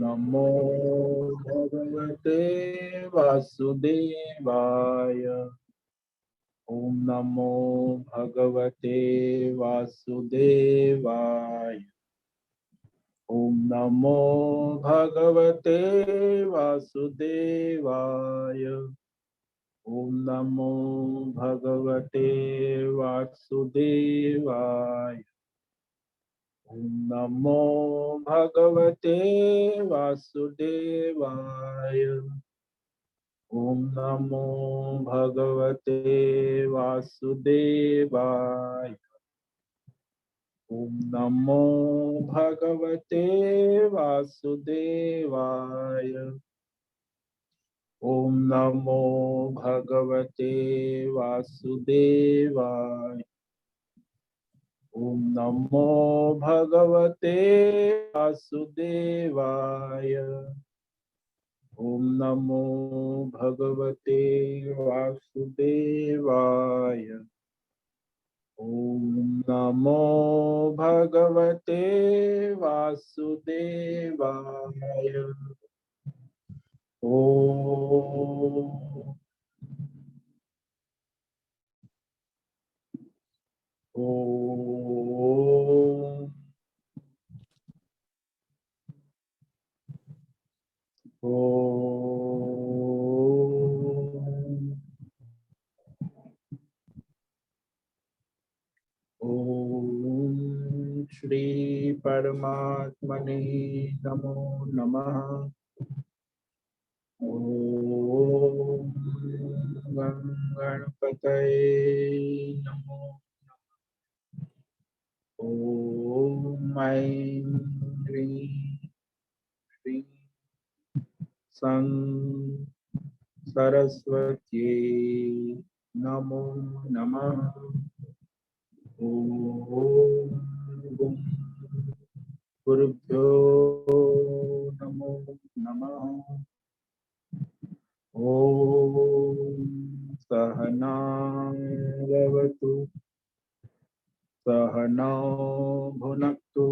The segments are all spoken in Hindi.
नमो भगवते वासुदेवाय। ओम नमो भगवते वासुदेवाय। ओम नमो भगवते वासुदेवाय। ओम नमो भगवते वासुदेवाय। ओम नमो भगवते वासुदेवाय। ओम नमो भगवते वासुदेवाय। ओम नमो भगवते वासुदेवाय। ओम नमो भगवते वासुदेवाय। ओम नमो भगवते वासुदेवाय। ओम नमो भगवते वासुदेवाय। ओम नमो भगवते वासुदेवाय। ओम ओम ओम ओम श्री परमात्मने नमो नमः। ओम गणपतये नमो। ओम ऐं ह्रीं श्रीं सं सरस्वत्यै नमो नमः। ओम गुं गुरुभ्यो नमो नमः। ओम सहनावतु सहनौ भुनक्तु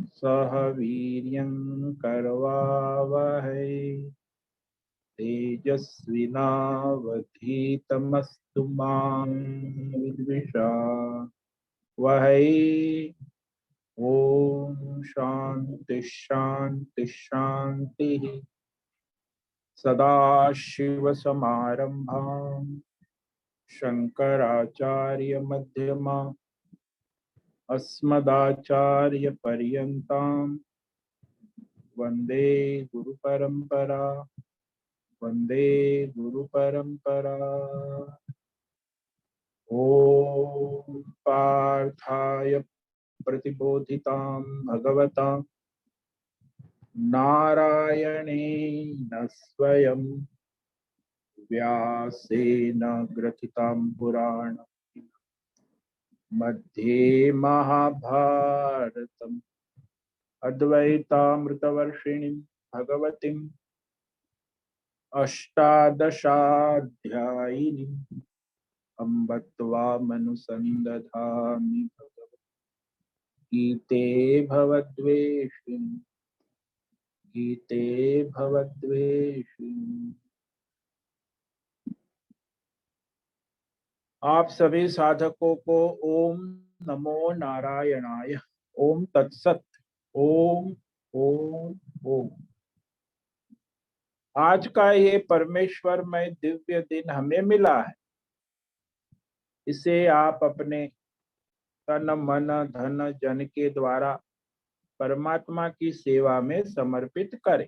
सह वीर्यं करवावहै तेजस्विनावधीतमस्तु मा विद्विषावहै। ओम शांति शांति शांति। सदाशिवसमारम्भां शंकराचार्यमध्यमाम् अस्मदाचार्यपर्यन्तां वन्दे गुरुपरम्परा। वन्दे गुरुपरम्परा। ॐ पार्थाय प्रतिबोधितां भगवता नारायणेन स्वयं व्यासेन ग्रथितां पुराणम् मध्ये महाभारतम् अद्वैतामृतवर्षिणीं भगवतीम् अष्टादशाध्यायिनीम् अम्ब त्वामनुसन्दधामि गीते भवद्वेषिणि। गीते भवद्वेषिणि। आप सभी साधकों को ओम नमो नारायणाय। ओम तत्सत। ओम ओम ओम। आज का ये परमेश्वरमय दिव्य दिन हमें मिला है। इसे आप अपने तन मन धन जन के द्वारा परमात्मा की सेवा में समर्पित करें।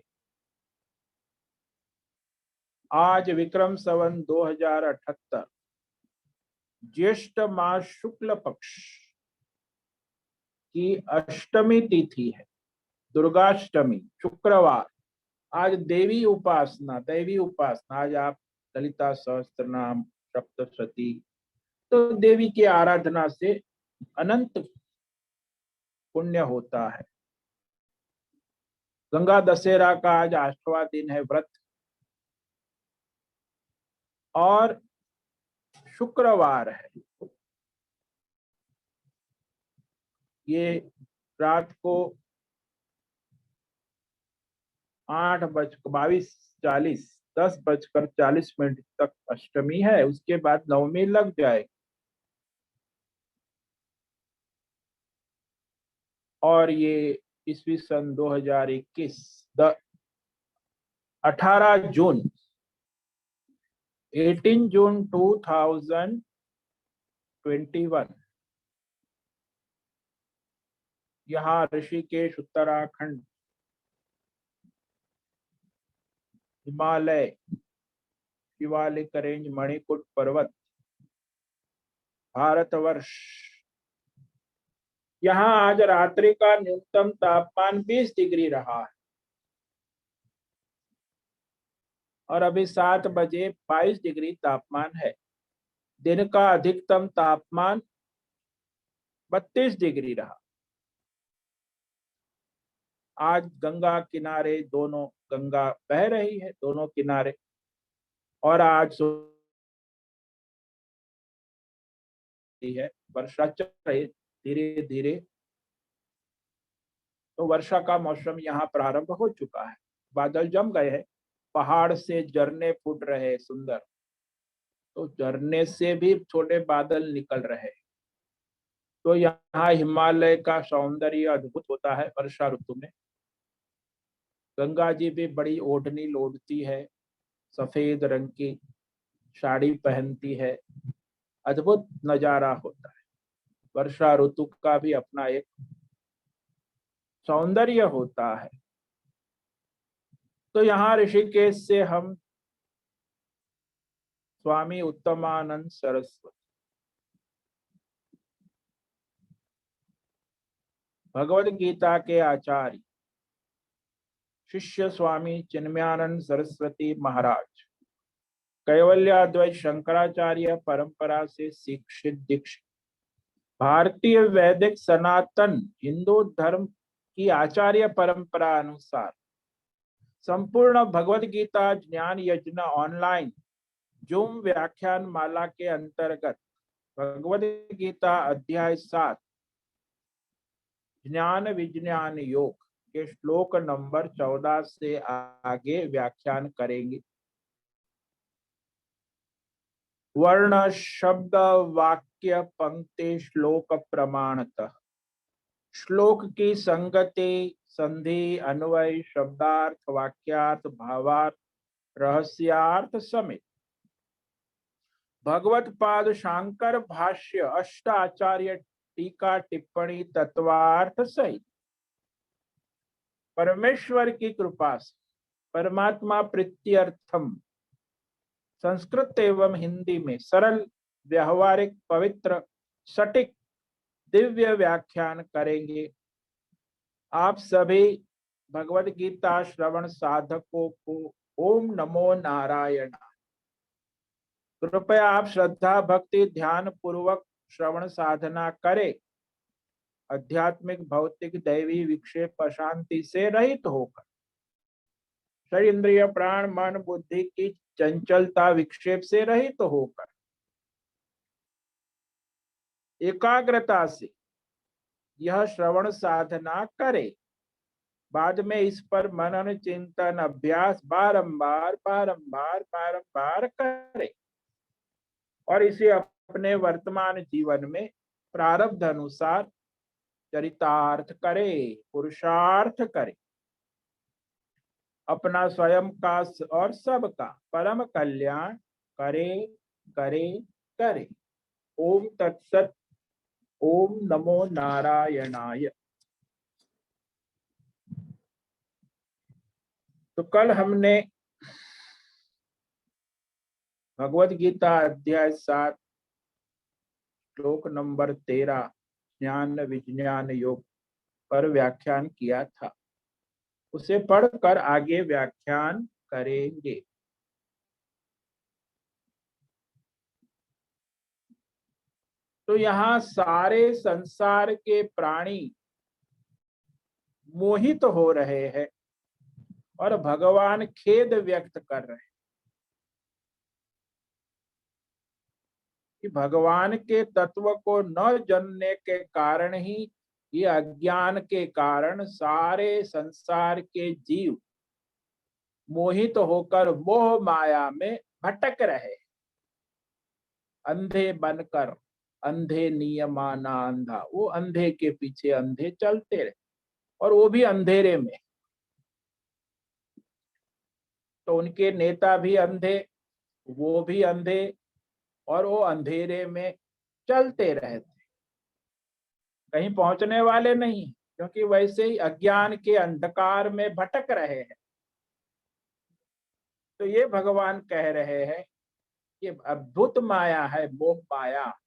आज विक्रम संवत 2078 ज्येष्ठ मास शुक्ल पक्ष की अष्टमी तिथि है, दुर्गाष्टमी, शुक्रवार। आज दैवी उपासना आज आप ललिता सहस्त्र नाम सप्तशती तो देवी की आराधना से अनंत पुण्य होता है। गंगा दशहरा का आज 8वां दिन है, व्रत, और शुक्रवार है। ये रात को 8:22:40, 10:40 तक अष्टमी है, उसके बाद नवमी लग जाए। और ये ईस्वी सन 2021 18 जून 18 जून 2021 यहाँ ऋषिकेश उत्तराखंड हिमालय शिवालिक रेंज मणिकूट पर्वत भारतवर्ष। यहाँ आज रात्रि का न्यूनतम तापमान 20 डिग्री रहा है और अभी 7 बजे 22 डिग्री तापमान है। दिन का अधिकतम तापमान 32 डिग्री रहा। आज गंगा किनारे दोनों गंगा बह रही है दोनों किनारे, और आज है वर्षा चल रही धीरे धीरे। तो वर्षा का मौसम यहाँ प्रारंभ हो चुका है। बादल जम गए हैं, पहाड़ से झरने फूट रहे सुंदर, तो झरने से भी छोटे बादल निकल रहे। तो यहाँ हिमालय का सौंदर्य अद्भुत होता है वर्षा ऋतु में। गंगा जी भी बड़ी ओढ़नी लोढ़ती है, सफेद रंग की साड़ी पहनती है, अद्भुत नजारा होता है। वर्षा ऋतु का भी अपना एक सौंदर्य होता है। तो यहाँ ऋषिकेश से हम स्वामी उत्तमानंद सरस्वती भगवद गीता के आचार्य शिष्य स्वामी चिन्मयानंद सरस्वती महाराज कैवल्याद्वैत शंकराचार्य परंपरा से शिक्षित दीक्षित भारतीय वैदिक सनातन हिंदू धर्म की आचार्य परंपरा अनुसार संपूर्ण भगवद गीता ज्ञान यज्ञ ऑनलाइन जूम व्याख्यान माला के अंतर्गत भगवद गीता अध्याय 7 ज्ञान विज्ञान योग के श्लोक नंबर 14 से आगे व्याख्यान करेंगे। वर्ण शब्द वाक्य पंक्ति श्लोक प्रमाणतः श्लोक की संगति संधि अन्वय शब्दार्थ वाक्यार्थ भावार्थ रहस्यार्थ समेत भगवत पाद शांकर भाष्य अष्टाचार्य टीका टिप्पणी तत्वार्थ सहित परमेश्वर की कृपा से परमात्मा प्रीत्यर्थम संस्कृत एवं हिंदी में सरल व्यवहारिक पवित्र सटीक दिव्य व्याख्यान करेंगे। आप सभी भगवद गीता श्रवण साधकों को ओम नमो नारायण। कृपया आप श्रद्धा भक्ति ध्यान पूर्वक श्रवण साधना करें। आध्यात्मिक भौतिक दैवी विक्षेप अशांति से रहित होकर शरीर इंद्रिय प्राण मन बुद्धि की चंचलता विक्षेप से रहित होकर एकाग्रता से यह श्रवण साधना करें। बाद में इस पर मनन चिंतन अभ्यास बारंबार बारंबार बारंबार करें और इसे अपने वर्तमान जीवन में प्रारब्ध अनुसार चरितार्थ करे, पुरुषार्थ करे। अपना स्वयं का और सबका परम कल्याण करे करे करे। ओम तत्सत। ओम नमो नारायणाय। तो कल हमने भगवद गीता अध्याय 7 श्लोक नंबर 13 ज्ञान विज्ञान योग पर व्याख्यान किया था। उसे पढ़कर आगे व्याख्यान करेंगे। तो यहाँ सारे संसार के प्राणी मोहित हो रहे हैं और भगवान खेद व्यक्त कर रहे हैं कि भगवान के तत्व को न जानने के कारण ही ये अज्ञान के कारण सारे संसार के जीव मोहित होकर मोह माया में भटक रहे, अंधे बनकर, अंधे नियमाना अंधा, वो अंधे के पीछे अंधे चलते रहे, और वो भी अंधेरे में। तो उनके नेता भी अंधे, वो भी अंधे, और वो अंधेरे में चलते रहते, कहीं पहुंचने वाले नहीं, क्योंकि वैसे ही अज्ञान के अंधकार में भटक रहे हैं। तो ये भगवान कह रहे हैं कि अद्भुत माया है मोह माया।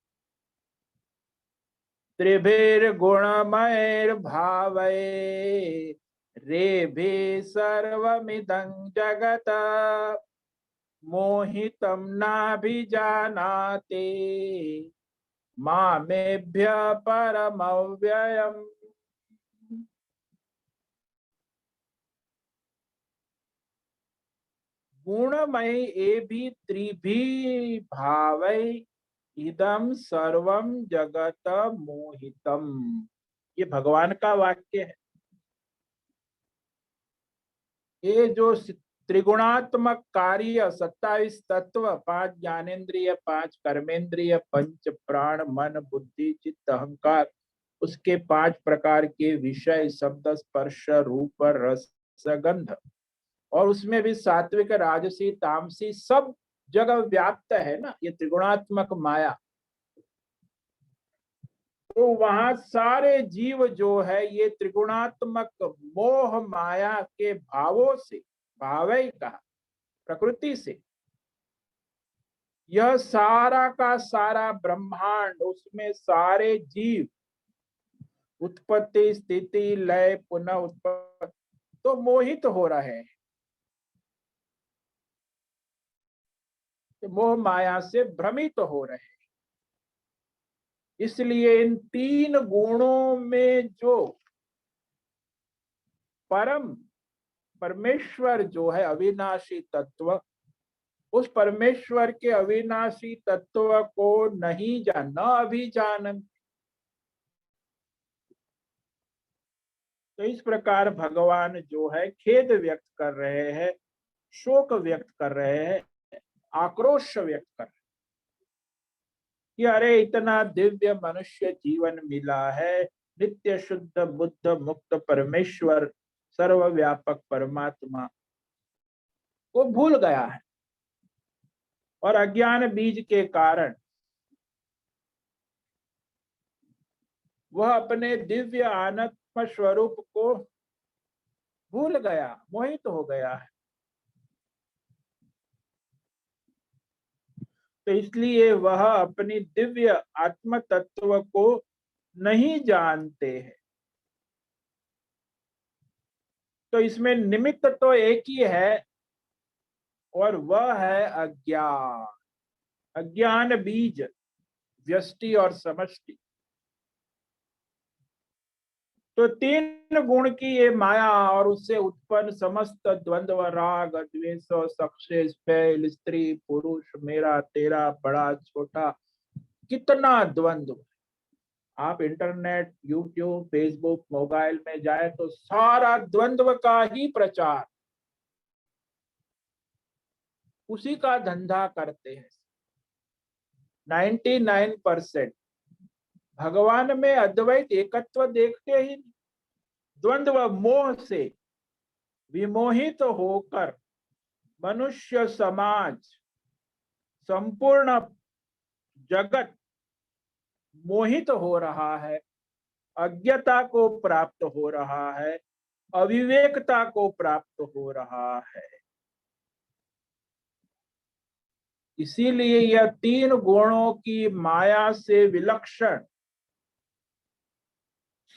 त्रिभिर्गुणमयैर्भावैः रेभिः सर्वमिदं जगत् मोहितं नाभिजानाति मामेभ्यः परमव्ययम्। गुणमय ए भी त्रिभी भावै इदम सर्वम जगत मोहितम, ये भगवान का वाक्य है। ये जो त्रिगुणात्मक कार्य 27 तत्व, 5 ज्ञानेन्द्रिय, 5 कर्मेंद्रिय, पंच प्राण मन बुद्धि चित्त अहंकार, उसके 5 प्रकार के विषय शब्द स्पर्श रूप रस गंध, और उसमें भी सात्विक राजसी तामसी सब जगह व्याप्त है ना ये त्रिगुणात्मक माया। तो वहां सारे जीव जो है ये त्रिगुणात्मक मोह माया के भावों से, भावई कहा, प्रकृति से, यह सारा का सारा ब्रह्मांड, उसमें सारे जीव, उत्पत्ति स्थिति लय पुनः उत्पत्ति, तो मोहित हो रहे हैं, तो मोह माया से भ्रमित हो रहे हैं। इसलिए इन 3 गुणों में जो परम परमेश्वर जो है अविनाशी तत्व, उस परमेश्वर के अविनाशी तत्व को नहीं जान, न अभिजानन। तो इस प्रकार भगवान जो है खेद व्यक्त कर रहे हैं, शोक व्यक्त कर रहे हैं, आक्रोश व्यक्त कर रहे हैं कि अरे इतना दिव्य मनुष्य जीवन मिला है, नित्य शुद्ध बुद्ध मुक्त परमेश्वर सर्वव्यापक परमात्मा को भूल गया है, और अज्ञान बीज के कारण वह अपने दिव्य आनंद स्वरूप को भूल गया, मोहित हो गया है। तो इसलिए वह अपनी दिव्य आत्म तत्व को नहीं जानते हैं। तो इसमें निमित्त तो एक ही है, और वह है अज्ञान, अज्ञान बीज, व्यष्टि और समष्टि। तो 3 गुण की ये माया और उससे उत्पन्न समस्त द्वंद्व राग द्वेष सक्सेस फेल, स्त्री पुरुष, मेरा तेरा, बड़ा छोटा, कितना द्वंद्व। आप इंटरनेट यूट्यूब फेसबुक मोबाइल में जाए तो सारा द्वंद्व का ही प्रचार, उसी का धंधा करते हैं। 99% भगवान में अद्वैत एकत्व देखते ही नहीं, द्वंद्व मोह से विमोहित होकर मनुष्य समाज, संपूर्ण जगत मोहित हो रहा है, अज्ञता को प्राप्त हो रहा है, अविवेकता को प्राप्त हो रहा है। इसीलिए यह 3 गुणों की माया से विलक्षण,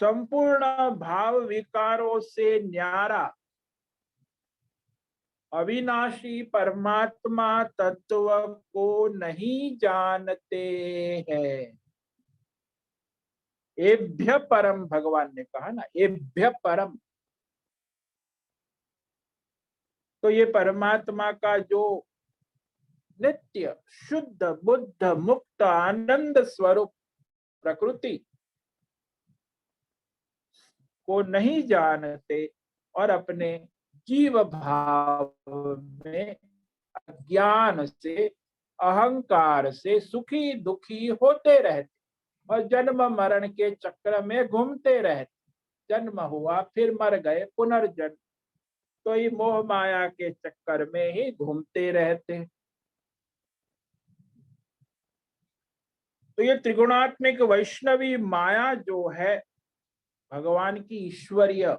संपूर्ण भाव विकारों से न्यारा, अविनाशी परमात्मा तत्व को नहीं जानते हैं। एभ्य परम, भगवान ने कहा ना, एभ्य परम। तो ये परमात्मा का जो नित्य शुद्ध बुद्ध मुक्त आनंद स्वरूप प्रकृति को नहीं जानते, और अपने जीव भाव में अज्ञान से, अहंकार से सुखी दुखी होते रहते और जन्म मरण के चक्र में घूमते रहते। जन्म हुआ फिर मर गए, पुनर्जन्म, तो ये मोह माया के चक्कर में ही घूमते रहते। तो ये त्रिगुणात्मिक वैष्णवी माया जो है भगवान की ईश्वरीय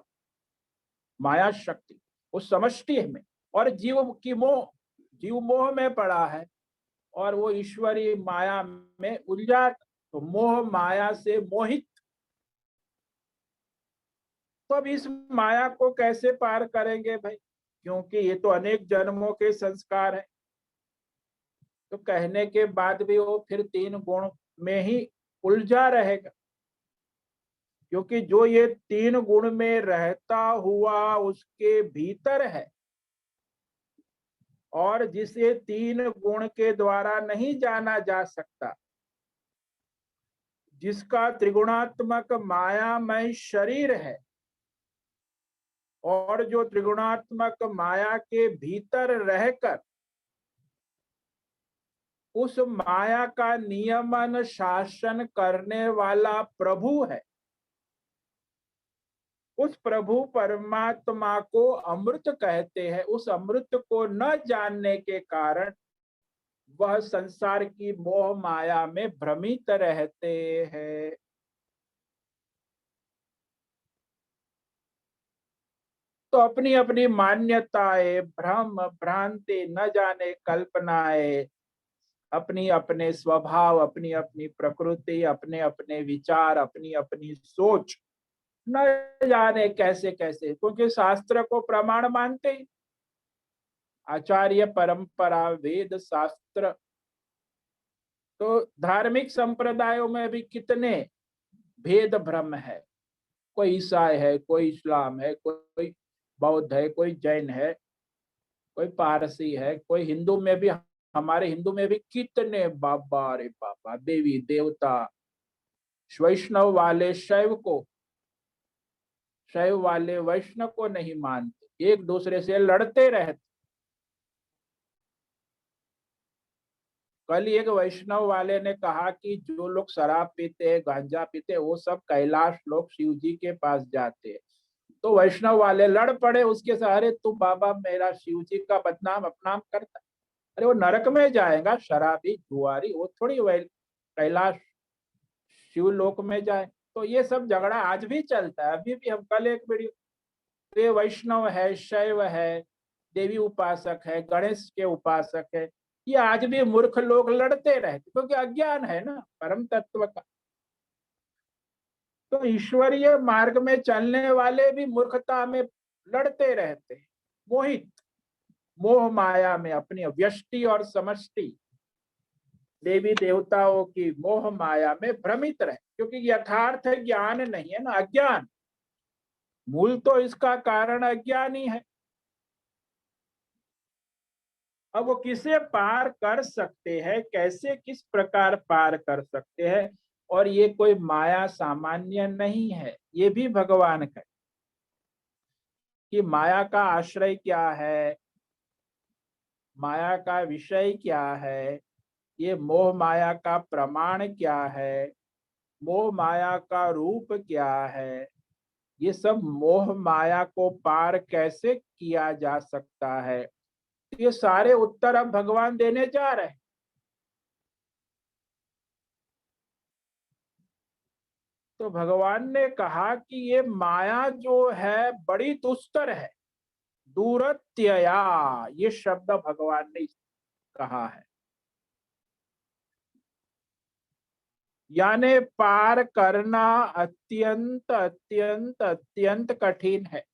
माया शक्ति, वो समष्टि में, और जीव मोह में पड़ा है और वो ईश्वरीय माया में उलझा, तो मोह माया से मोहित। तो अब इस माया को कैसे पार करेंगे भाई, क्योंकि ये तो अनेक जन्मों के संस्कार है। तो कहने के बाद भी वो फिर 3 गुण में ही उलझा रहेगा, क्योंकि जो ये 3 गुण में रहता हुआ उसके भीतर है और जिसे 3 गुण के द्वारा नहीं जाना जा सकता, जिसका त्रिगुणात्मक मायामय शरीर है और जो त्रिगुणात्मक माया के भीतर रहकर उस माया का नियमन शासन करने वाला प्रभु है, उस प्रभु परमात्मा को अमृत कहते हैं। उस अमृत को न जानने के कारण वह संसार की मोह माया में भ्रमित रहते हैं। तो अपनी अपनी मान्यताएं, भ्रम भ्रांति, न जाने कल्पनाएं, अपनी अपने स्वभाव, अपनी अपनी प्रकृति, अपने अपने विचार, अपनी अपनी सोच, न जाने कैसे कैसे, क्योंकि शास्त्र को प्रमाण मानते हैं, आचार्य परंपरा, वेद शास्त्र। तो धार्मिक संप्रदायों में भी कितने भेद भ्रम है, कोई ईसाई है, कोई इस्लाम है, कोई बौद्ध है, कोई जैन है, कोई पारसी है, कोई हिंदू में भी, हमारे हिंदू में भी कितने बाबा रे बाबा, देवी देवता। वैष्णव वाले शैव वाले वैष्णव को नहीं मानते, एक दूसरे से लड़ते रहते। कल एक वैष्णव वाले ने कहा कि जो लोग शराब पीते हैं, गांजा पीते हैं, वो सब कैलाश लोग शिव जी के पास जाते हैं। तो वैष्णव वाले लड़ पड़े उसके सहारे, तू बाबा मेरा शिव जी का बदनाम अपनाम करता, अरे वो नरक में जाएगा, शराबी जुआरी, वो थोड़ी कैलाश शिवलोक में जाए। तो ये सब झगड़ा आज भी चलता है। अभी भी हम कल एक वीडियो, तो ये वैष्णव है, शैव है, देवी उपासक है, गणेश के उपासक है, ये आज भी मूर्ख लोग लड़ते रहते, क्योंकि अज्ञान है ना परम तत्व का। तो ईश्वरीय मार्ग में चलने वाले भी मूर्खता में लड़ते रहते हैं, मोहित, मोह माया में, अपनी व्यष्टि और समष्टि देवी देवताओं की मोह माया में भ्रमित रहे, क्योंकि यथार्थ ज्ञान नहीं है ना, अज्ञान। मूल तो इसका कारण अज्ञान ही है। अब वो किसे पार कर सकते हैं, कैसे किस प्रकार पार कर सकते हैं, और ये कोई माया सामान्य नहीं है, ये भी भगवान का, कि माया का आश्रय क्या है, माया का विषय क्या है, ये मोह माया का प्रमाण क्या है, मोह माया का रूप क्या है, ये सब मोह माया को पार कैसे किया जा सकता है, ये सारे उत्तर अब भगवान देने जा रहे हैं। तो भगवान ने कहा कि ये माया जो है बड़ी दुस्तर है, दूरत्यया, ये शब्द भगवान ने कहा है, यानी पार करना अत्यंत अत्यंत अत्यंत कठिन है,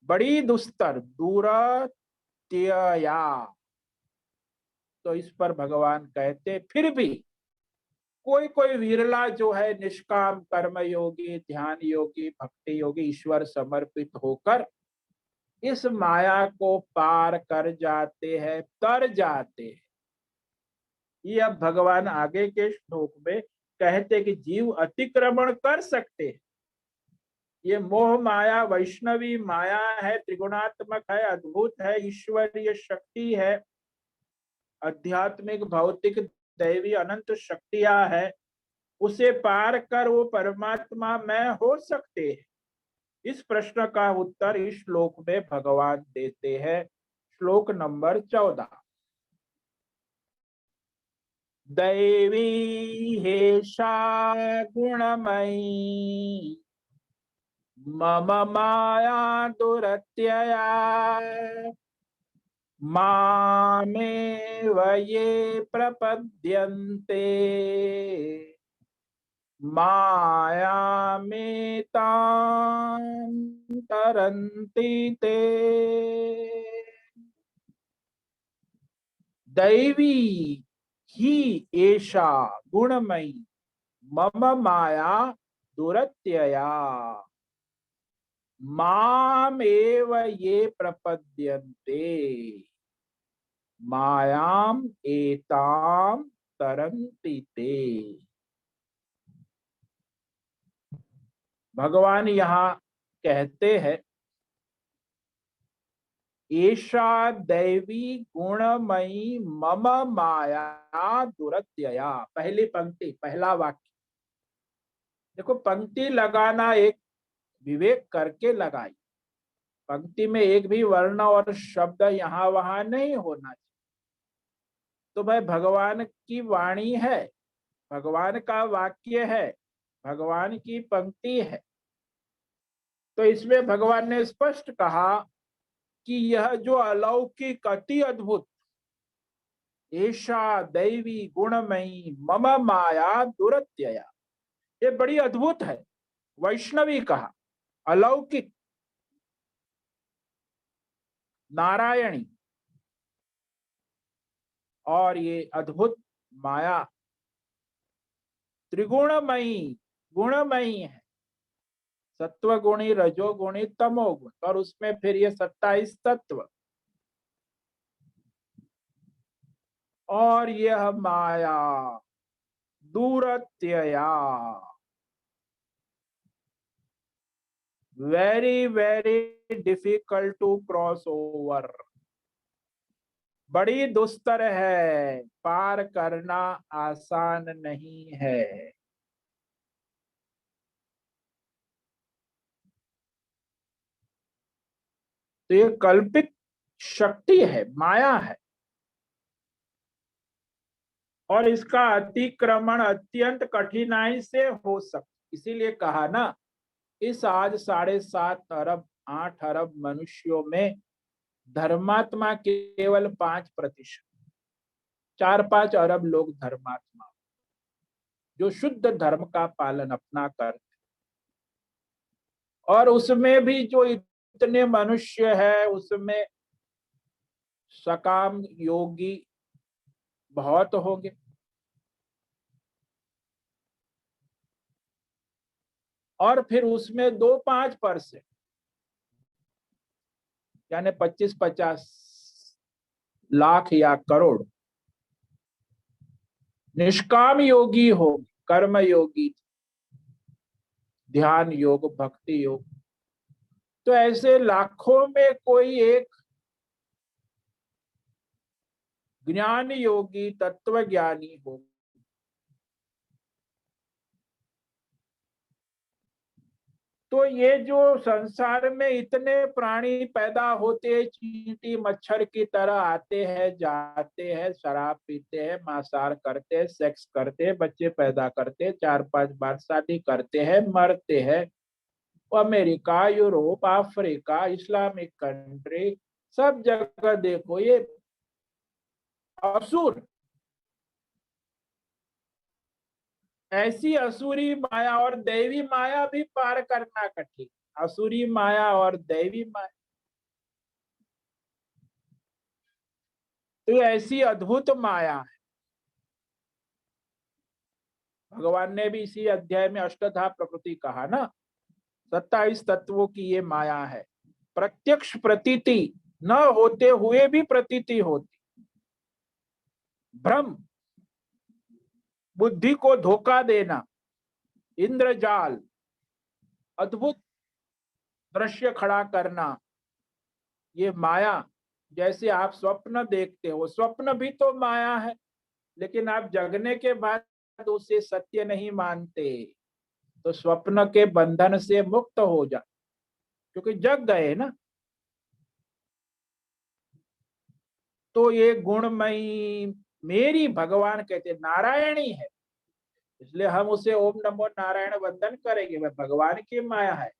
बड़ी दुस्तर, दूरत्यया। तो इस पर भगवान कहते फिर भी कोई कोई विरला जो है निष्काम कर्म योगी, ध्यान योगी, भक्ति योगी, ईश्वर समर्पित होकर इस माया को पार कर जाते हैं, तर जाते हैं। ये अब भगवान आगे के श्लोक में कहते कि जीव अतिक्रमण कर सकते हैं, ये मोह माया वैष्णवी माया है, त्रिगुणात्मक है, अद्भुत है, ईश्वरीय शक्ति है, आध्यात्मिक भौतिक दैवी अनंत शक्तियां है, उसे पार कर वो परमात्मा में हो सकते हैं? इस प्रश्न का उत्तर इस श्लोक में भगवान देते हैं। श्लोक नंबर 14। दैवी हेषा गुणमयी मम माया दुरत्यया मामेव ये प्रपद्यन्ते मायामेतां तरन्ति ते। दैवी ही एषा गुणमयी मम माया दुरत्यया मामेव ये प्रपद्यन्ते मायाम एताम तरन्ति ते। भगवान यहाँ कहते हैं, एषा दैवी गुणमयी मम माया दुरत्यया। पहली पंक्ति, पहला वाक्य देखो, पंक्ति लगाना एक विवेक करके लगाई। पंक्ति में एक भी वर्ण और शब्द यहाँ वहां नहीं होना चाहिए। तो भाई भगवान की वाणी है, भगवान का वाक्य है, भगवान की पंक्ति है, तो इसमें भगवान ने स्पष्ट कहा कि यह जो अलौकिक अति अद्भुत ऐशा दैवी गुणमयी मम माया दुरत्यया, ये बड़ी अद्भुत है, वैष्णवी कहा, अलौकिक, नारायणी, और ये अद्भुत माया त्रिगुणमयी, गुणमयी है, सत्वगुणी, रजोगुणी, तमोगुण, और उसमें फिर ये 27 तत्व, और यह माया दूरत्यया, very very difficult to cross over, बड़ी दुस्तर है, पार करना आसान नहीं है। तो ये कल्पित शक्ति है, माया है, और इसका अतिक्रमण अत्यंत कठिनाई से हो सकता। इसीलिए कहा ना, इस आज 7.5 अरब 8 अरब मनुष्यों में धर्मात्मा केवल 5%, 4-5 अरब लोग धर्मात्मा जो शुद्ध धर्म का पालन अपना करते, और उसमें भी जो इतने मनुष्य है उसमें सकाम योगी बहुत होंगे, और फिर उसमें 2-5% यानी 25-50 लाख या करोड़ निष्काम योगी हो, कर्म योगी, ध्यान योग, भक्ति योग। तो ऐसे लाखों में कोई एक ज्ञान योगी तत्व ज्ञानी हो। तो ये जो संसार में इतने प्राणी पैदा होते, चींटी मच्छर की तरह आते हैं, जाते हैं, शराब पीते हैं, मांसाहार करते हैं, सेक्स करते हैं, बच्चे पैदा करते हैं, 4-5 बार शादी करते हैं, मरते हैं, America, Europe, Africa, Islamic country, सब जगह देखो ये असुर। ऐसी असुरी माया और दैवी माया भी पार करना कठिन। असुरी माया और दैवी माया, तो ऐसी अद्भुत माया है। भगवान ने भी इसी अध्याय में अष्टधा प्रकृति कहा ना, 27 तत्वों की ये माया है। प्रत्यक्ष प्रतीति न होते हुए भी प्रतीति होती, भ्रम, बुद्धि को धोखा देना, इंद्रजाल, अद्भुत दृश्य खड़ा करना, ये माया। जैसे आप स्वप्न देखते हो, स्वप्न भी तो माया है, लेकिन आप जगने के बाद उसे सत्य नहीं मानते, तो स्वप्न के बंधन से मुक्त हो जा, क्योंकि जग गए ना। तो ये गुणमयी मेरी, भगवान कहते नारायणी है, इसलिए हम उसे ओम नमो नारायण वंदन करेंगे। वह भगवान की माया है।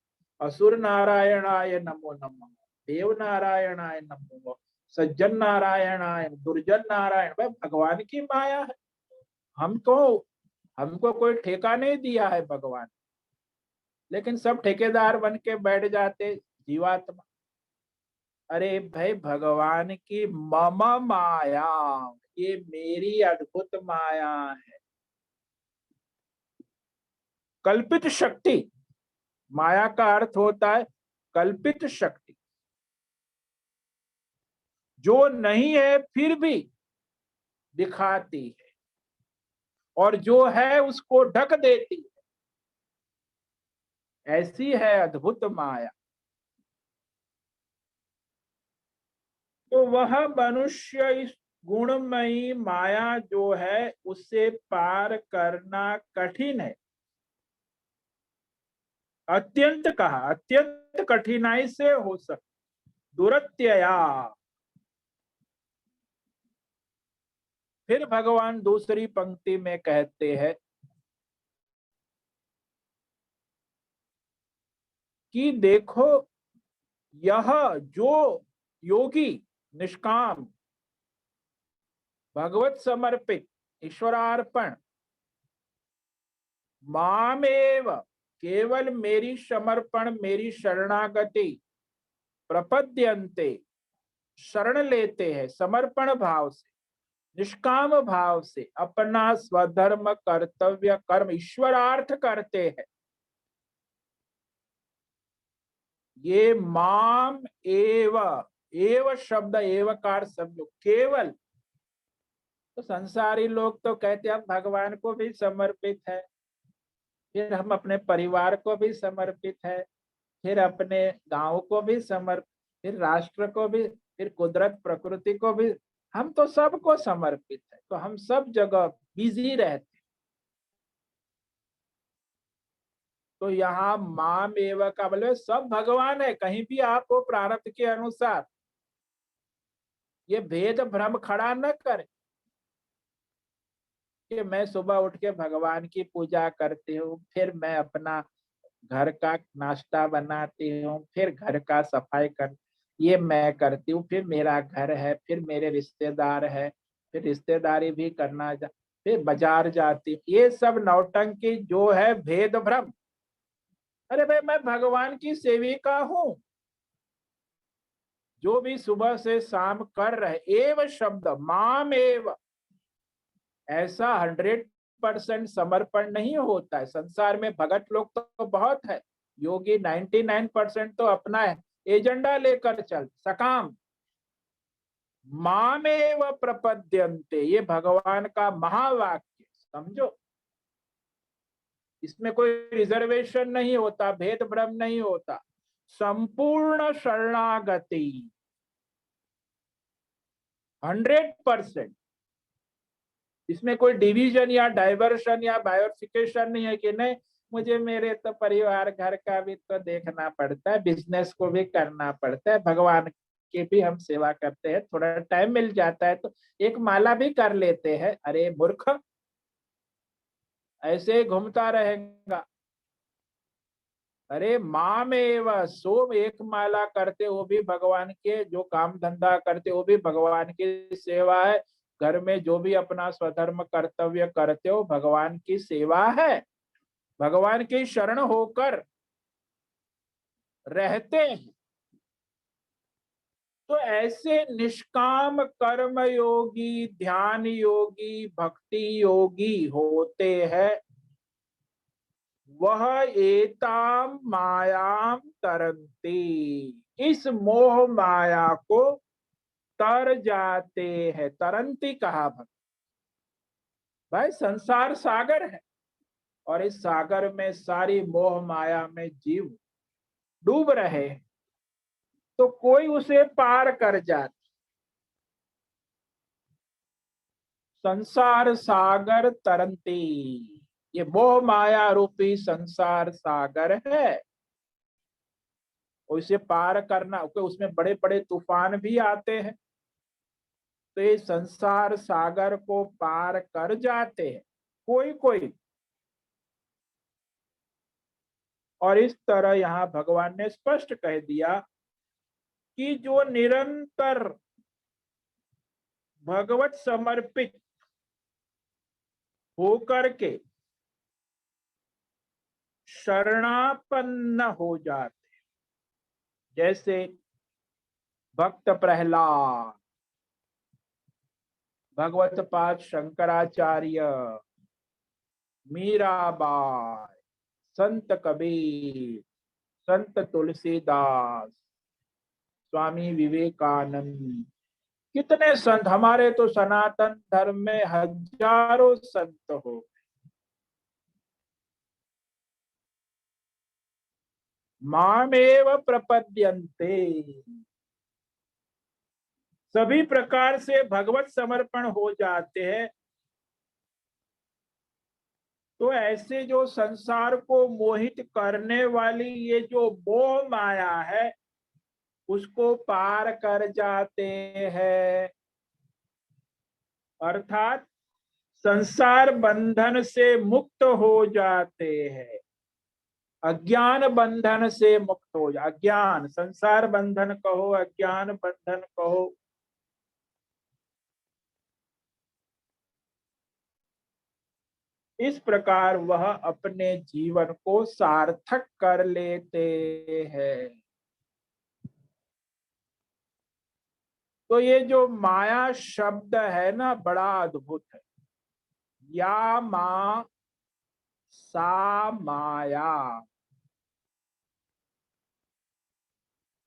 असुर नारायणाय नमो नमः, देव नारायणाय नमो, सज्जन नारायणाय, दुर्जन नारायण, वह भगवान की माया है। हमको हमको कोई ठेका नहीं दिया है भगवान, लेकिन सब ठेकेदार बन के बैठ जाते जीवात्मा। अरे भाई, भगवान की मम माया, ये मेरी अद्भुत माया है। कल्पित शक्ति, माया का अर्थ होता है कल्पित शक्ति, जो नहीं है फिर भी दिखाती है, और जो है उसको ढक देती है। ऐसी है अद्भुत माया। तो वह मनुष्य इस गुणमयी माया जो है उसे पार करना कठिन है। अत्यंत कहा, अत्यंत कठिनाई से हो सकता, दुरत्यया। फिर भगवान दूसरी पंक्ति में कहते हैं कि देखो, यह जो योगी निष्काम, भगवत समर्पित, ईश्वरार्पण, मामेव, केवल मेरी समर्पण, मेरी शरणागति, प्रपद्यन्ते, शरण लेते हैं समर्पण भाव से, निष्काम भाव से, अपना स्वधर्म कर्तव्य कर्म ईश्वरार्थ करते हैं। ये माम एव, एव शब्द, एवकार शब्द, केवल। तो संसारी लोग तो कहते हैं हम भगवान को भी समर्पित है, फिर हम अपने परिवार को भी समर्पित है, फिर अपने गांव को भी समर्पित, फिर राष्ट्र को भी, फिर कुदरत प्रकृति को भी, हम तो सबको समर्पित है, तो हम सब जगह बिजी रहते। तो यहाँ माम एव का मतलब सब भगवान है, कहीं भी आप वो प्रारब्ध के अनुसार ये भेद भ्रम खड़ा न करे कि मैं सुबह उठ के भगवान की पूजा करती हूँ, फिर मैं अपना घर का नाश्ता बनाती हूँ, फिर घर का सफाई कर, ये मैं करती हूँ, फिर मेरा घर है, फिर मेरे रिश्तेदार है, फिर रिश्तेदारी भी करना फिर बाजार जाती हूँ, ये सब नौटंकी जो है भेद भ्रम। अरे भाई, मैं भगवान की सेविका हूँ, जो भी सुबह से शाम कर रहे, एव शब्द, माम एव, ऐसा 100% समर्पण नहीं होता है। संसार में भगत लोग तो बहुत है, योगी 99% तो अपना एजेंडा लेकर चल सकाम। मामेव प्रपद्यन्ते, ये भगवान का महावाक्य समझो, इसमें कोई रिजर्वेशन नहीं होता, भेद भ्रम नहीं होता, संपूर्ण शरणागति, 100%। इसमें कोई डिवीजन या डाइवर्शन या बायोफिकेशन नहीं है कि नहीं, मुझे मेरे तो परिवार घर का भी तो देखना पड़ता है, बिजनेस को भी करना पड़ता है, भगवान की भी हम सेवा करते हैं, थोड़ा टाइम मिल जाता है तो एक माला भी कर लेते हैं। अरे मूर्ख, ऐसे ही घूमता रहेगा। अरे माम एवं सोम, एक माला करते वो भी भगवान के, जो काम धंधा करते वो भी भगवान की सेवा है, घर में जो भी अपना स्वधर्म कर्तव्य करते हो भगवान की सेवा है, भगवान की शरण होकर रहते हैं। तो ऐसे निष्काम कर्म योगी, ध्यान योगी, भक्ति योगी होते हैं, वह एताम मायाम तरंती, इस मोह माया को तर जाते हैं। तरंती कहा भक्त, भाई संसार सागर है, और इस सागर में सारी मोह माया में जीव, डूब रहे तो कोई उसे पार कर जाता। संसार सागर तरंती, ये मोह माया रूपी संसार सागर है। उसे पार करना, उसमें बड़े बड़े तूफान भी आते हैं, तो ये संसार सागर को पार कर जाते हैं कोई कोई। और इस तरह यहाँ भगवान ने स्पष्ट कह दिया कि जो निरंतर भगवत समर्पित होकर के शरणापन्न हो जाते, जैसे भक्त प्रहलाद, भगवत पाद शंकराचार्य, मीराबाई, संत कबीर, संत तुलसीदास, स्वामी विवेकानंद, कितने संत, हमारे तो सनातन धर्म में हजारों संत हो। मामेव प्रपद्यन्ते, सभी प्रकार से भगवत समर्पण हो जाते हैं। तो ऐसे जो संसार को मोहित करने वाली ये जो मोह माया है, उसको पार कर जाते हैं। अर्थात संसार बंधन से मुक्त हो जाते हैं, अज्ञान बंधन से मुक्त हो जा, अज्ञान संसार बंधन कहो, अज्ञान बंधन कहो। इस प्रकार वह अपने जीवन को सार्थक कर लेते हैं। तो ये जो माया शब्द है ना, बड़ा अद्भुत है। या मा सा माया,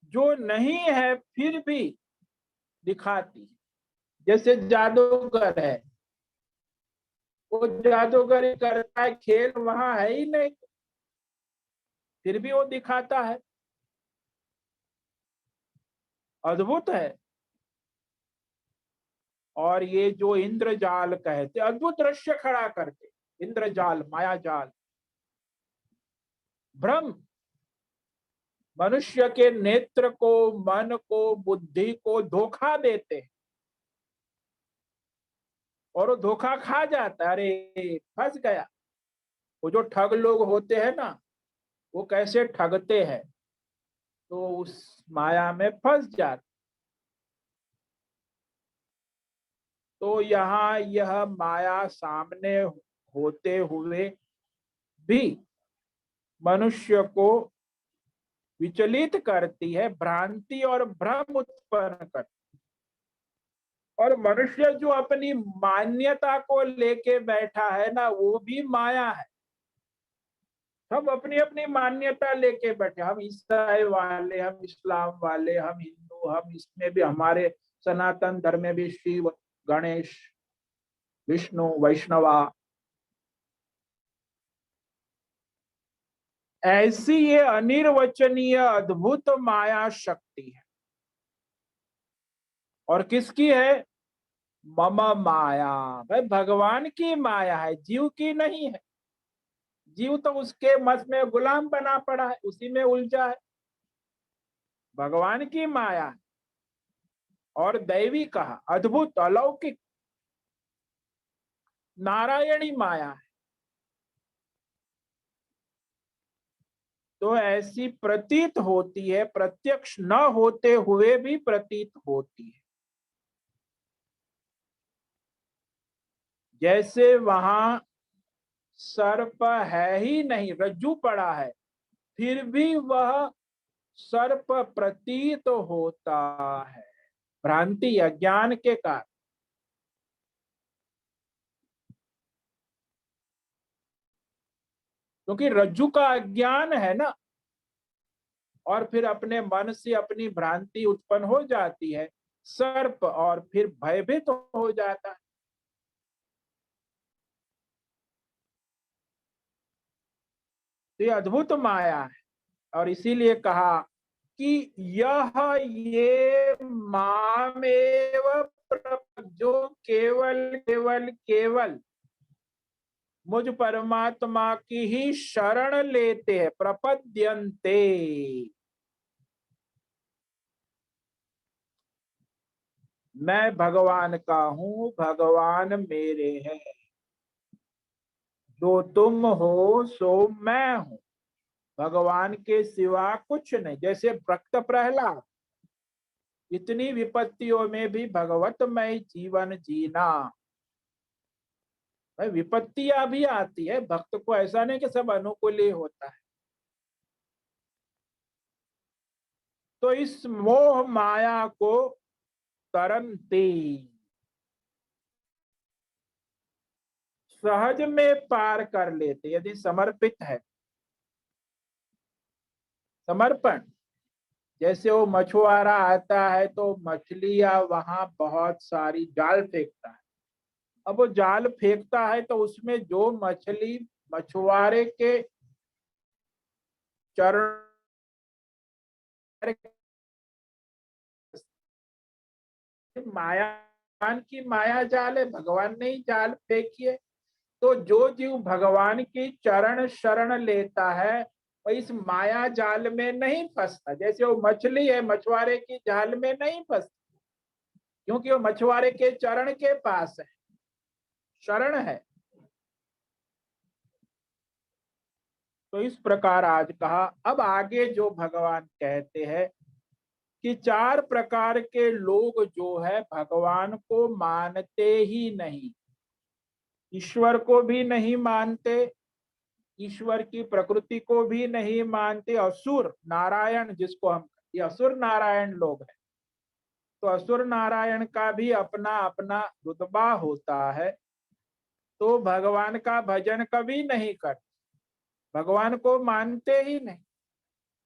जो नहीं है फिर भी दिखाती है। जैसे जादूगर है, वो जादूगरी करता है, खेल वहां है ही नहीं, फिर भी वो दिखाता है। अद्भुत है। और ये जो इंद्रजाल कहते, अद्भुत दृश्य खड़ा करके, इंद्रजाल, माया जाल, भ्रम, मनुष्य के नेत्र को, मन को, बुद्धि को धोखा देते हैं, और वो धोखा खा जाता है, अरे फंस गया। वो जो ठग लोग होते हैं ना, वो कैसे ठगते हैं, तो उस माया में फंस जाते। तो यहाँ यह माया सामने होते हुए भी मनुष्य को विचलित करती है, भ्रांति और भ्रम उत्पन्न करती है। और मनुष्य जो अपनी मान्यता को लेके बैठा है ना, वो भी माया है। सब अपनी अपनी मान्यता लेके बैठे, हम ईसाई वाले, हम इस्लाम वाले, हम हिंदू, हम इसमें भी, हमारे सनातन धर्म में भी शिव, गणेश, विष्णु, वैष्णवा। ऐसी ये अनिर्वचनीय अद्भुत माया शक्ति है। और किसकी है? मम माया, भाई भगवान की माया है, जीव की नहीं है। जीव तो उसके मत में गुलाम बना पड़ा है, उसी में उलझा है। भगवान की माया है, और दैवी कहा, अद्भुत अलौकिक नारायणी माया है। तो ऐसी प्रतीत होती है, प्रत्यक्ष न होते हुए भी प्रतीत होती है। जैसे वहां सर्प है ही नहीं, रज्जू पड़ा है, फिर भी वह सर्प प्रतीत होता है, भ्रांति अज्ञान के कारण। क्योंकि रज्जू का अज्ञान है ना, और फिर अपने मन से अपनी भ्रांति उत्पन्न हो जाती है सर्प, और फिर भयभीत हो जाता है। तो ये अद्भुत माया है, और इसीलिए कहा कि यह ये मामेव जो केवल केवल केवल मुझ परमात्मा की ही शरण लेते हैं, प्रपद्यन्ते। मैं भगवान का हूं, भगवान मेरे हैं, जो तुम हो सो मैं हूं, भगवान के सिवा कुछ नहीं। जैसे भक्त प्रहलाद, इतनी विपत्तियों में भी भगवतमय जीवन जीना। भाई विपत्तियां भी आती है, भक्त को ऐसा नहीं कि सब अनुकूल ही होता है। तो इस मोह माया को तरनते, सहज में पार कर लेते यदि समर्पित है। समर्पण, जैसे वो मछुआरा आता है तो मछलियां वहां बहुत सारी जाल फेंकता है। अब वो जाल फेंकता है तो उसमें जो मछली मछुआरे के चरण, माया की माया जाल है, भगवान ने ही जाल फेंकी है। तो जो जीव भगवान की चरण शरण लेता है वो इस माया जाल में नहीं फंसता। जैसे वो मछली है, मछुआरे की जाल में नहीं फंसता, क्योंकि वो मछुआरे के चरण के पास है, शरण है। तो इस प्रकार आज कहा। अब आगे जो भगवान कहते हैं कि चार प्रकार के लोग जो है भगवान को मानते ही नहीं, ईश्वर को भी नहीं मानते, ईश्वर की प्रकृति को भी नहीं मानते। असुर नारायण जिसको हम, ये असुर नारायण लोग हैं। तो असुर नारायण का भी अपना अपना रुतबा होता है। तो भगवान का भजन कभी नहीं करते, भगवान को मानते ही नहीं,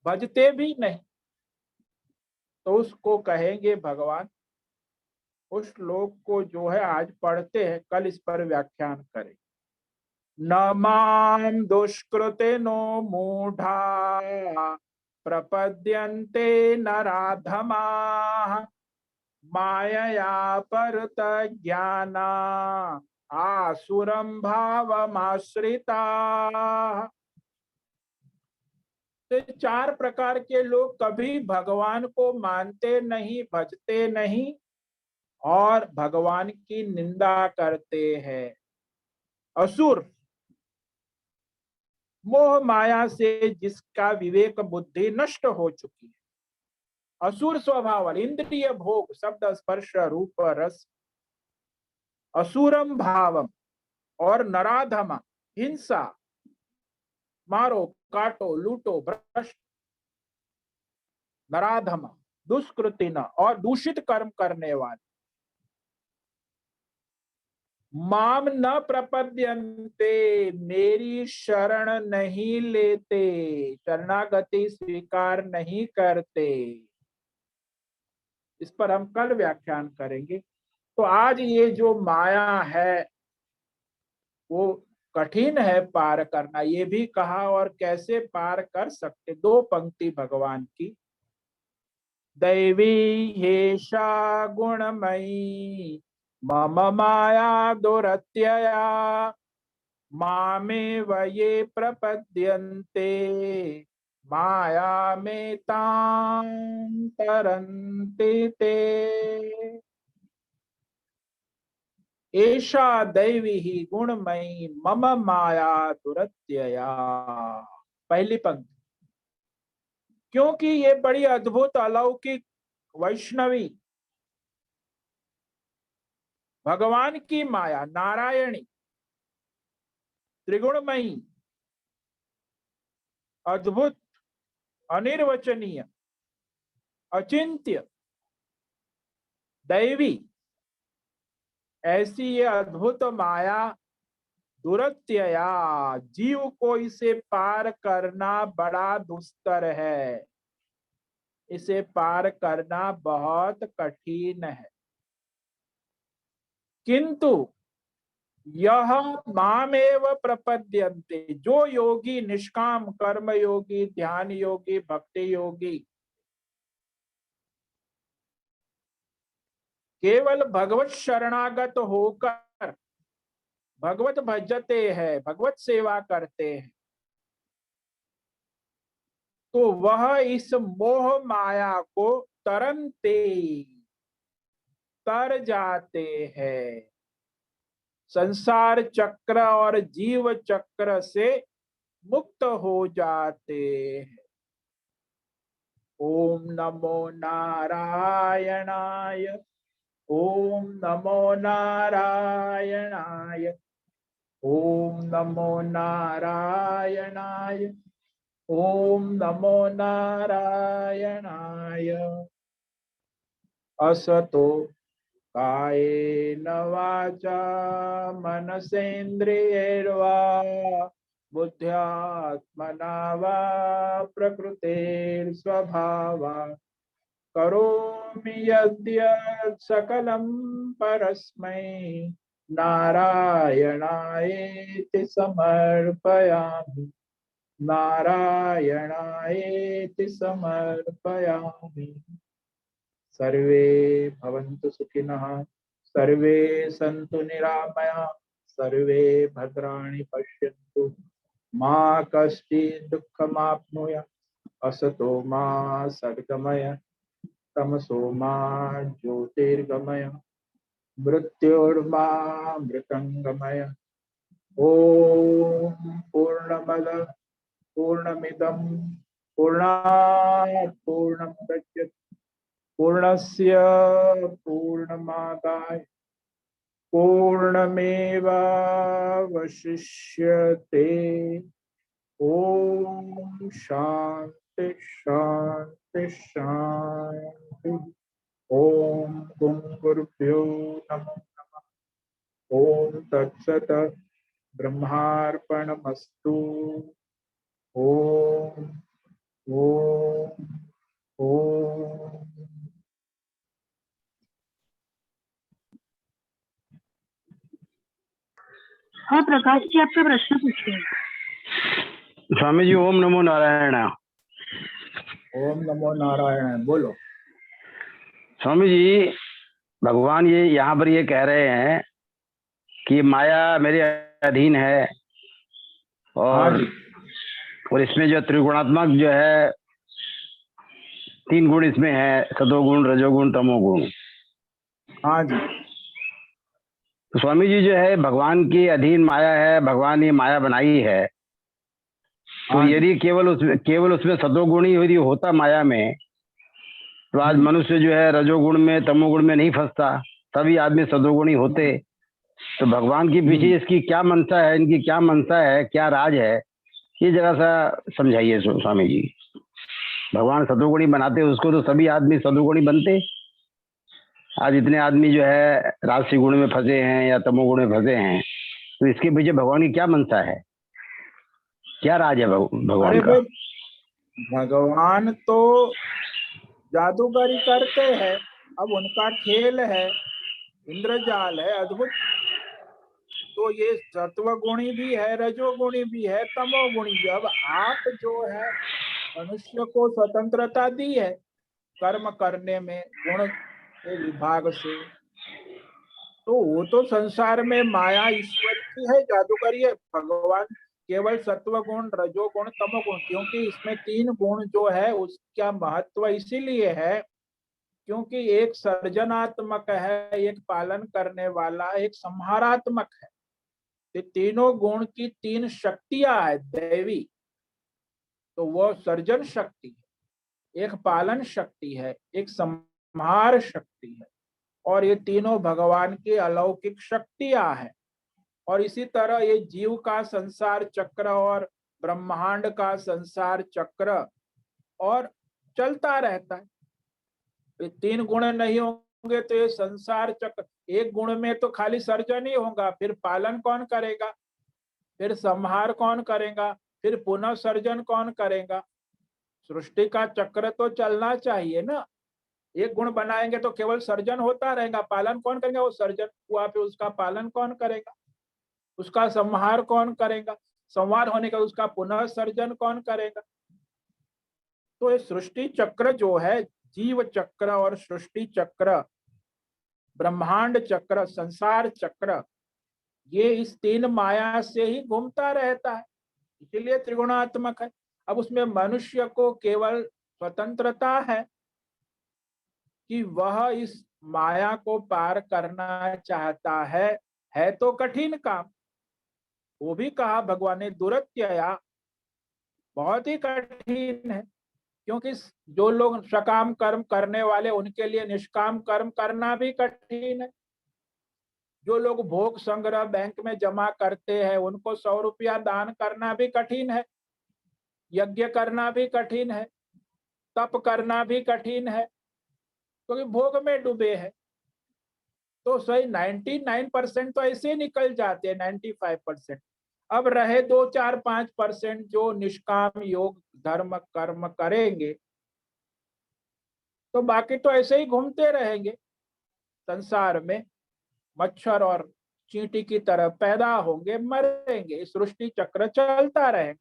भजते भी नहीं। तो उसको कहेंगे भगवान। उस श्लोक को जो है आज पढ़ते हैं, कल इस पर व्याख्यान करें। न मां दुष्कृतिनो मूढ़ा प्रपद्यन्ते नराधमाः मायया परतज्ञाना आसुरं भावमाश्रिताः। तो चार प्रकार के लोग कभी भगवान को मानते नहीं, भजते नहीं और भगवान की निंदा करते हैं। असुर, मोह माया से जिसका विवेक बुद्धि नष्ट हो चुकी है, असुर स्वभाव, इंद्रिय भोग, शब्द स्पर्श रूप रस, असुरम भावम, और नराधम, हिंसा, मारो काटो लूटो भ्रष्ट, नराधम, दुष्कृति न, और दूषित कर्म करने वाले। माम न प्रपद्यन्ते, मेरी शरण नहीं लेते, शरणागति स्वीकार नहीं करते। इस पर हम कल व्याख्यान करेंगे। तो आज ये जो माया है वो कठिन है पार करना, ये भी कहा। और कैसे पार कर सकते, दो पंक्ति भगवान की। दैवी हेषा गुणमयी मम माया दुरत्यया मामेव ये प्रपद्यन्ते माया में तां तरन्ति ते। एषा दैवी ही गुणमयी मम माया दुरत्यया। पहली पंक्ति, क्योंकि ये बड़ी अद्भुत अलौकिक वैष्णवी भगवान की माया, नारायणी, त्रिगुणमयी, अद्भुत, अनिर्वचनीय, अचिंत्य, दैवी, ऐसी ये अद्भुत माया दुरत्यया, जीव को इसे पार करना बड़ा दुस्तर है, इसे पार करना बहुत कठिन है। किंतु यह मामेव प्रपद्यन्ते, जो योगी, निष्काम कर्म योगी, ध्यान योगी, भक्ति योगी केवल भगवत शरणागत होकर भगवत भजते हैं, भगवत सेवा करते हैं, तो वह इस मोह माया को तरनते, तर जाते हैं, संसार चक्र और जीव चक्र से मुक्त हो जाते हैं। ओम नमो नारायणाय, ओम नमो नारायणाय, ओम नमो नारायणाय, ओम नमो नारायणाय। असतो कायेन वाचा मनसेन्द्रियैर्वा बुद्ध्यात्मना वा प्रकृतेर्स्वभावात् करोमि यद्यत् सकलं परस्मै नारायणायेति समर्पयामि, नारायणायेति समर्पयामि। सर्वे भवन्तु सुखिनः, सर्वे सन्तु निरामया, सर्वे भद्राणि पश्यन्तु, मा कश्चित् दुःखमाप्नुयात्। असतो मा सद्गमय, तमसो मा ज्योतिर्गमय, मृत्योर्मा मृतङ्गमय। ॐ पूर्णमद पूर्णमिदं पूर्णात् पूर्णमुदच्यते पूर्णस्य पूर्णमादाय पूर्णमेवावशिष्यते। ओम शांति शांति शांति। ओम गुरुभ्यो नमः। ओम तत्सत। ब्रह्मार्पणमस्तु। ओम ओम ओम। हाँ प्रकाश जी, आपका प्रश्न पूछिए। स्वामी जी ओम नमो नारायण। ओम नमो नारायण। बोलो। स्वामी जी, भगवान ये यहाँ पर ये कह रहे हैं कि माया मेरे अधीन है और इसमें जो त्रिगुणात्मक जो है 3 गुण इसमें है, सतोगुण, रजोगुण, तमोगुण। हाँ जी। तो स्वामी जी जो है भगवान की अधीन माया है, भगवान ये माया बनाई है, तो यदि केवल उसमें सतोगुण ही यदि होता माया में, तो आज मनुष्य जो है रजोगुण में, तमोगुण में नहीं फंसता, तभी आदमी सतोगुणी होते। तो भगवान की पीछे इसकी क्या मनसा है, इनकी क्या मनसा है, क्या राज है, ये जरा सा समझाइए स्वामी जी। भगवान सतोगुणी बनाते उसको तो सभी आदमी सतोगुणी बनते। आज इतने आदमी जो है राजसी गुण में फंसे हैं या तमोगुण में फंसे हैं, तो इसके पीछे भगवान की क्या मनसा है, क्या राज है भगवान का? भगवान तो जादूगरी करते हैं, अब उनका खेल है, इंद्रजाल है, अद्भुत। तो ये सत्वगुणी भी है, रजोगुणी भी है, तमोगुणी भी। अब आप जो है मनुष्य को स्वतंत्रता दी है कर्म करने में गुण के विभाग से, तो वो तो संसार में माया ईश्वर की है, जादूगरी है। भगवान केवल सत्वगुण, रजोगुण, तमोगुण, क्योंकि इसमें 3 गुण जो है उसका महत्व इसीलिए है क्योंकि एक सर्जनात्मक है, एक पालन करने वाला, एक संहारात्मक है। ये तीनों गुण की 3 शक्तियां है दैवी। तो वो सर्जन शक्ति है, एक पालन शक्ति है, एक संहार शक्ति है, और ये तीनों भगवान की अलौकिक शक्तियां हैं। और इसी तरह ये जीव का संसार चक्र और ब्रह्मांड का संसार चक्र और चलता रहता है। ये 3 गुण नहीं होंगे तो ये संसार चक्र, एक गुण में तो खाली सर्जन ही होगा, फिर पालन कौन करेगा, फिर संहार कौन करेगा, फिर पुनः सर्जन कौन करेगा? सृष्टि का चक्र तो चलना चाहिए ना। एक गुण बनाएंगे तो केवल सर्जन होता रहेगा, पालन कौन करेगा? वो सर्जन हुआ, फिर उसका पालन कौन करेगा? उसका संहार कौन करेगा? संहार होने का उसका पुनः सर्जन कौन करेगा? तो ये सृष्टि चक्र जो है, जीव चक्र और सृष्टि चक्र, ब्रह्मांड चक्र, संसार चक्र, ये इस तीन माया से ही घूमता रहता है, इसीलिए त्रिगुणात्मक है। अब उसमें मनुष्य को केवल स्वतंत्रता है कि वह इस माया को पार करना चाहता है तो कठिन काम। वो भी कहा भगवान ने, दुरत्यया, बहुत ही कठिन है, क्योंकि जो लोग सकाम कर्म करने वाले उनके लिए निष्काम कर्म करना भी कठिन है। जो लोग भोग संग्रह बैंक में जमा करते हैं उनको 100 रुपया दान करना भी कठिन है, यज्ञ करना भी कठिन है, तप करना भी कठिन है, क्योंकि भोग में डूबे हैं। तो सही 99% तो ऐसे निकल जाते हैं, 95%। अब रहे 2-4-5% जो निष्काम योग धर्म कर्म करेंगे, तो बाकी तो ऐसे ही घूमते रहेंगे संसार में, मच्छर और चींटी की तरह पैदा होंगे, मरेंगे, सृष्टि चक्र चलता रहेगा।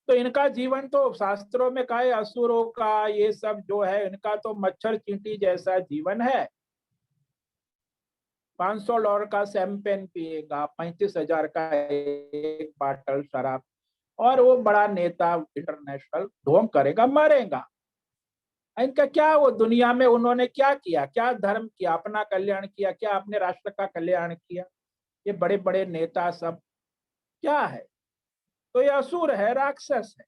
तो इनका जीवन तो शास्त्रों में कहा है, असुरों का ये सब जो है इनका तो मच्छर चींटी जैसा जीवन है। $500 का शैंपेन पिएगा, 35,000 का एक बाटल शराब, और वो बड़ा नेता इंटरनेशनल ढोंग करेगा, मरेगा। इनका क्या, वो दुनिया में उन्होंने क्या किया? क्या धर्म किया? अपना कल्याण किया क्या? अपने राष्ट्र का कल्याण किया? ये बड़े बड़े नेता सब क्या है? तो ये असुर है, राक्षस है।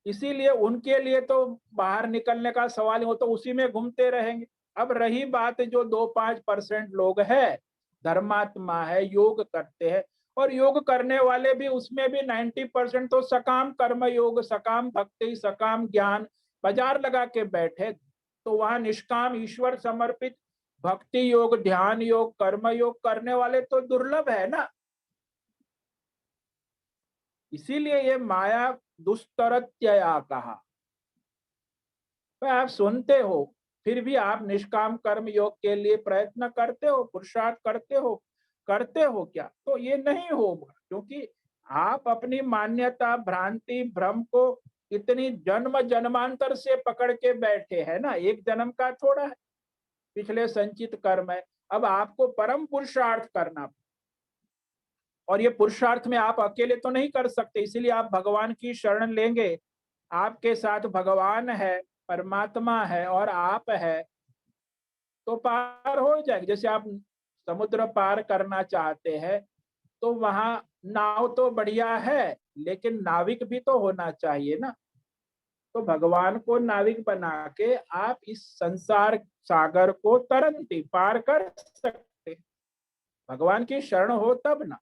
इसीलिए उनके लिए तो बाहर निकलने का सवाल ही, हो तो उसी में घूमते रहेंगे। अब रही बात जो 2-5% लोग हैं, धर्मात्मा है, योग करते हैं, और योग करने वाले भी, उसमें भी 90% तो सकाम कर्म योग, सकाम भक्ति, सकाम ज्ञान बाजार लगा के बैठे। तो वहां निष्काम ईश्वर समर्पित भक्ति योग, ध्यान योग, कर्म योग करने वाले तो दुर्लभ है ना। इसीलिए ये माया दुस्तरत्यया कहा। तो आप सुनते हो, फिर भी आप निष्काम कर्म योग के लिए प्रयत्न करते हो, पुरुषार्थ करते हो क्या? तो ये नहीं होगा, क्योंकि आप अपनी मान्यता, भ्रांति, भ्रम को इतनी जन्म जन्मांतर से पकड़ के बैठे हैं ना, एक जन्म का थोड़ा है, पिछले संचित कर्म है। अब आपको परम पुरुषार्थ करना, और ये पुरुषार्थ में आप अकेले तो नहीं कर सकते, इसीलिए आप भगवान की शरण लेंगे। आपके साथ भगवान है, परमात्मा है और आप है, तो पार हो जाएगा। जैसे आप समुद्र पार करना चाहते हैं, तो वहां नाव तो बढ़िया है, लेकिन नाविक भी तो होना चाहिए ना। तो भगवान को नाविक बना के आप इस संसार सागर को तुरंत पार कर सकते। भगवान की शरण हो तब ना।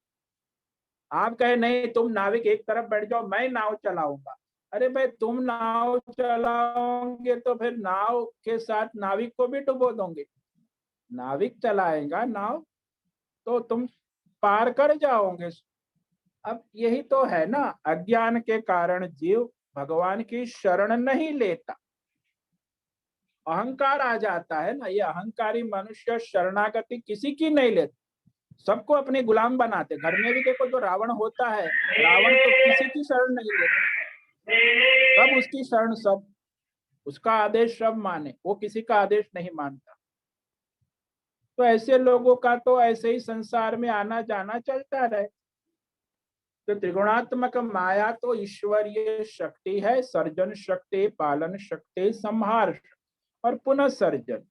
आप कहे नहीं तुम नाविक एक तरफ बैठ जाओ, मैं नाव चलाऊंगा। अरे भाई, तुम नाव चलाओगे तो फिर नाव के साथ नाविक को भी डुबो दोगे। नाविक चलाएगा नाव तो तुम पार कर जाओगे। अब यही तो है ना, अज्ञान के कारण जीव भगवान की शरण नहीं लेता, अहंकार आ जाता है ना। ये अहंकारी मनुष्य शरणागति किसी की नहीं लेता, सबको अपने गुलाम बनाते। घर में भी देखो, जो रावण होता है, रावण तो किसी की शरण नहीं लेता, सब उसकी शरण, सब उसका आदेश सब माने, वो किसी का आदेश नहीं मानता। तो ऐसे लोगों का तो ऐसे ही संसार में आना जाना चलता रहे। तो त्रिगुणात्मक माया तो ईश्वरीय शक्ति है, सर्जन शक्ति, पालन शक्ति, संहार और पुनः सर्जन।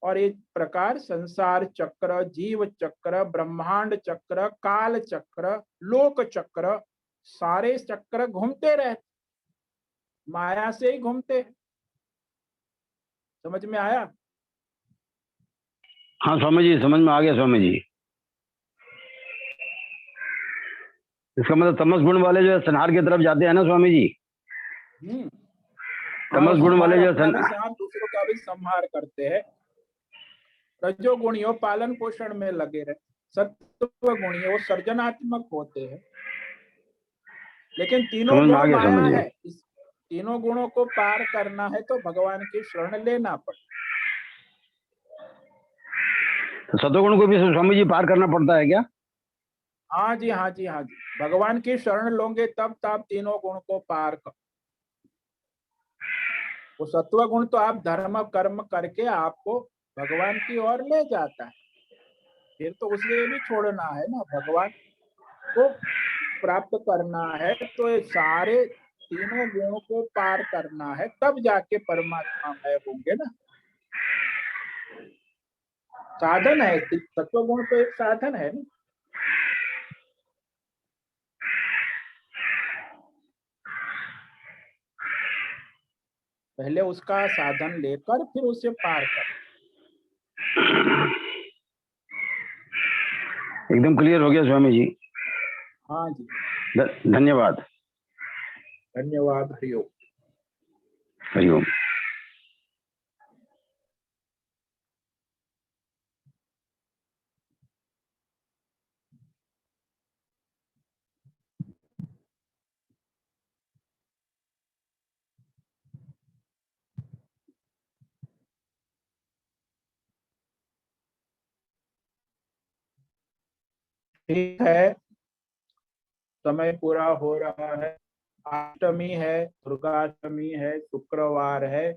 और एक प्रकार संसार चक्र, जीव चक्र, ब्रह्मांड चक्र, काल चक्र, लोक चक्र, सारे चक्र घूमते रहते, माया से ही घूमते हैं। समझ में आया? हाँ स्वामी जी, समझ में आ गया स्वामी जी। इसका मतलब तमस गुण वाले जो है संहार की तरफ जाते हैं ना स्वामी जी। तमस गुण वाले जो दूसरों का भी संहार करते हैं। रजोगुणियों पालन पोषण में लगे रहे, सत्व गुणियों सर्जनात्मक होते हैं। लेकिन तीनों गुण माया है, इस तीनों गुणों को पार करना है तो भगवान की शरण लेना पड़ता। तो सत्वगुण को भी स्वामी जी पार करना पड़ता है क्या? हाँ जी, हाँ जी, हाँ जी, भगवान की शरण लोगे तब तो आप तीनों गुण को पार कर। वो सत्व गुण तो आप धर्म कर्म करके आपको भगवान की ओर ले जाता है, फिर तो उसे भी छोड़ना है ना, भगवान को प्राप्त करना है, तो ये सारे तीनों गुणों को पार करना है, तब जाके परमात्मा में होंगे ना। साधन है, सत्व गुण तो एक साधन है ना। पहले उसका साधन लेकर फिर उसे पार कर। एकदम क्लियर हो गया स्वामी जी। हाँ जी, धन्यवाद। धन्यवाद। हरिओम। हरिओम। ठीक है, समय पूरा हो रहा है। अष्टमी है, दुर्गाष्टमी है, शुक्रवार है,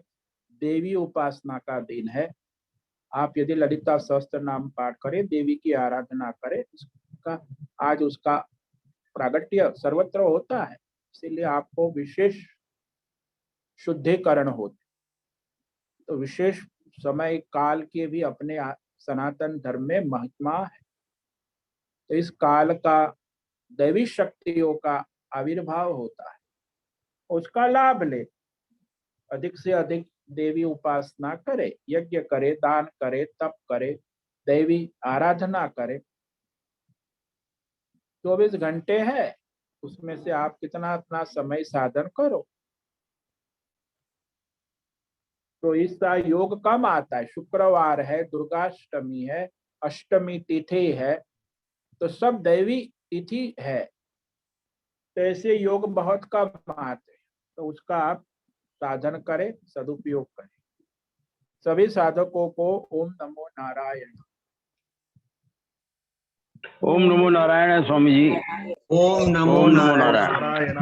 देवी उपासना का दिन है। आप यदि ललिता सहस्त्र नाम पाठ करें, देवी की आराधना करें, उसका आज उसका प्रागट्य सर्वत्र होता है, इसीलिए आपको विशेष शुद्धिकरण होते। तो विशेष समय काल के भी अपने सनातन धर्म में महिमा है। तो इस काल का दैवी शक्तियों का आविर्भाव होता है, उसका लाभ ले, अधिक से अधिक देवी उपासना करे, यज्ञ करे, दान करे, तप करे, दैवी आराधना करे। 24 घंटे है, उसमें से आप कितना अपना समय साधन करो। तो इसका योग कम आता है, शुक्रवार है, दुर्गाष्टमी है, अष्टमी तिथि है, तो सब दैवी तिथि है, तो ऐसे योग बहुत कम आते हैं। तो उसका आप साधन करें, सदुपयोग करें। सभी साधकों को ओम नमो नारायण। ओम नमो नारायण स्वामी जी। ओम नमो ओम नमो नारायण। नारायण।